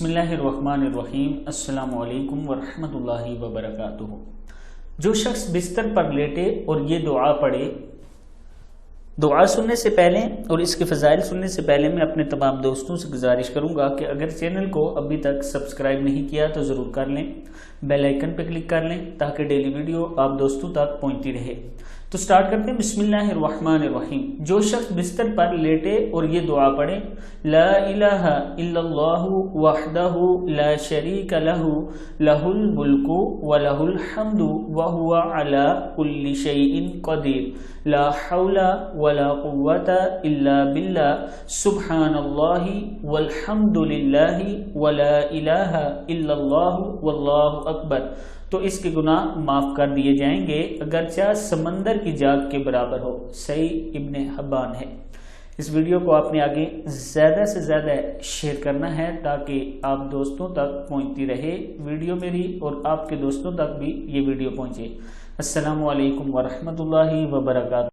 بسم اللہ الرحمن الرحیم۔ السلام علیکم ورحمۃ اللہ وبرکاتہ۔ جو شخص بستر پر لیٹے اور یہ دعا پڑھے، دعا سننے سے پہلے اور اس کے فضائل سننے سے پہلے میں اپنے تمام دوستوں سے گزارش کروں گا کہ اگر چینل کو ابھی تک سبسکرائب نہیں کیا تو ضرور کر لیں، بیل آئیکن پہ کلک کر لیں تاکہ ڈیلی ویڈیو آپ دوستوں تک پہنچتی رہے۔ تو سٹارٹ کرتے ہیں۔ بسم اللہ الرحمن الرحیم۔ جو شخص بستر پر لیٹے اور یہ دعا پڑھے، لا الہ الا اللہ وحدہ لا شریک لہ لہ الملک ولہ الحمد وہو علی کل شیء قدیر لا حول ولا قوة الا باللہ سبحان اللہ والحمد للہ ولا الہ الا اللہ واللہ اکبر، تو اس کے گناہ معاف کر دیے جائیں گے اگرچہ سمندر کی جاگ کے برابر ہو۔ صحیح ابن حبان ہے۔ اس ویڈیو کو آپ نے آگے زیادہ سے زیادہ شیئر کرنا ہے تاکہ آپ دوستوں تک پہنچتی رہے ویڈیو میری اور آپ کے دوستوں تک بھی یہ ویڈیو پہنچے۔ السلام علیکم ورحمۃ اللہ وبرکاتہ۔